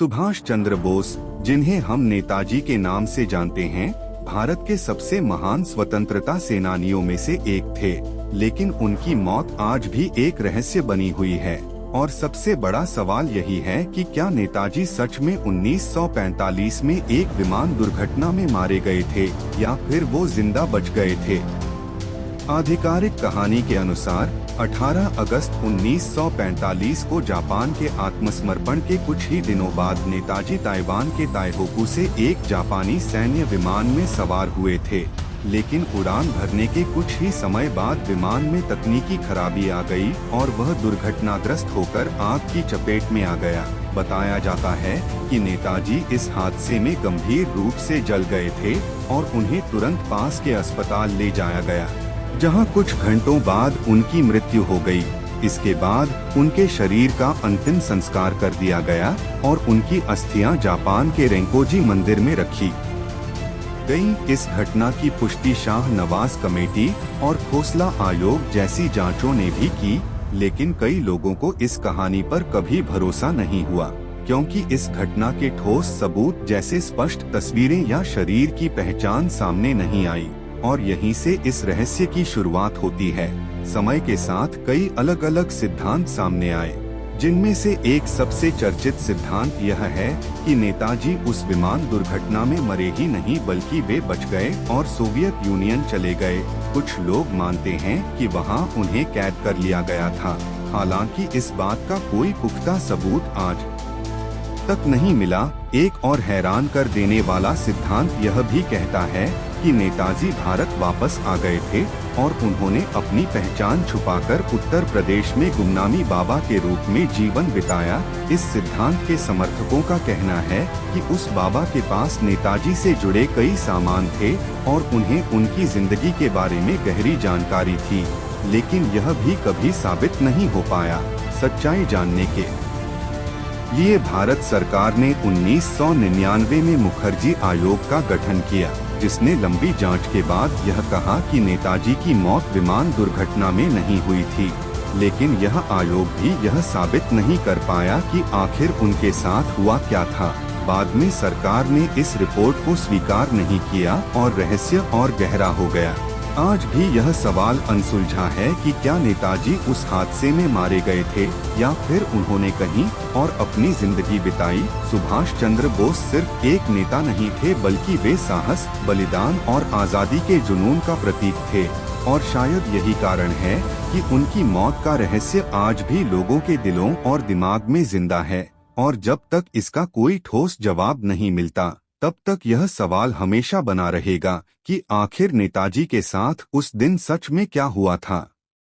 सुभाष चंद्र बोस, जिन्हें हम नेताजी के नाम से जानते हैं, भारत के सबसे महान स्वतंत्रता सेनानियों में से एक थे। लेकिन उनकी मौत आज भी एक रहस्य बनी हुई है और सबसे बड़ा सवाल यही है कि क्या नेताजी सच में 1945 में एक विमान दुर्घटना में मारे गए थे या फिर वो जिंदा बच गए थे। आधिकारिक कहानी के अनुसार 18 अगस्त 1945 को जापान के आत्मसमर्पण के कुछ ही दिनों बाद नेताजी ताइवान के ताइहोकू से एक जापानी सैन्य विमान में सवार हुए थे। लेकिन उड़ान भरने के कुछ ही समय बाद विमान में तकनीकी खराबी आ गई और वह दुर्घटनाग्रस्त होकर आग की चपेट में आ गया। बताया जाता है कि नेताजी इस हादसे में गंभीर रूप से जल गए थे और उन्हें तुरंत पास के अस्पताल ले जाया गया, जहां कुछ घंटों बाद उनकी मृत्यु हो गई। इसके बाद उनके शरीर का अंतिम संस्कार कर दिया गया और उनकी अस्थियां जापान के रेंकोजी मंदिर में रखी गई। इस घटना की पुष्टि शाह नवाज कमेटी और खोसला आयोग जैसी जांचों ने भी की, लेकिन कई लोगों को इस कहानी पर कभी भरोसा नहीं हुआ, क्योंकि इस घटना के ठोस सबूत जैसे स्पष्ट तस्वीरें या शरीर की पहचान सामने नहीं आई। और यहीं से इस रहस्य की शुरुआत होती है। समय के साथ कई अलग अलग सिद्धांत सामने आए, जिनमें से एक सबसे चर्चित सिद्धांत यह है कि नेताजी उस विमान दुर्घटना में मरे ही नहीं बल्कि वे बच गए और सोवियत यूनियन चले गए। कुछ लोग मानते हैं कि वहां उन्हें कैद कर लिया गया था। हालांकि इस बात का कोई पुख्ता सबूत आज तक नहीं मिला। एक और हैरान कर देने वाला सिद्धांत यह भी कहता है कि नेताजी भारत वापस आ गए थे और उन्होंने अपनी पहचान छुपाकर उत्तर प्रदेश में गुमनामी बाबा के रूप में जीवन बिताया। इस सिद्धांत के समर्थकों का कहना है कि उस बाबा के पास नेताजी से जुड़े कई सामान थे और उन्हें उनकी जिंदगी के बारे में गहरी जानकारी थी, लेकिन यह भी कभी साबित नहीं हो पाया। सच्चाई जानने के लिए भारत सरकार ने 1999 में मुखर्जी आयोग का गठन किया, जिसने लंबी जांच के बाद यह कहा कि नेताजी की मौत विमान दुर्घटना में नहीं हुई थी। लेकिन यह आयोग भी यह साबित नहीं कर पाया कि आखिर उनके साथ हुआ क्या था। बाद में सरकार ने इस रिपोर्ट को स्वीकार नहीं किया और रहस्य और गहरा हो गया। आज भी यह सवाल अनसुलझा है कि क्या नेताजी उस हादसे में मारे गए थे या फिर उन्होंने कहीं और अपनी जिंदगी बिताई। सुभाष चंद्र बोस सिर्फ एक नेता नहीं थे, बल्कि वे साहस, बलिदान और आजादी के जुनून का प्रतीक थे। और शायद यही कारण है कि उनकी मौत का रहस्य आज भी लोगों के दिलों और दिमाग में जिंदा है। और जब तक इसका कोई ठोस जवाब नहीं मिलता, तब तक यह सवाल हमेशा बना रहेगा कि आखिर नेताजी के साथ उस दिन सच में क्या हुआ था।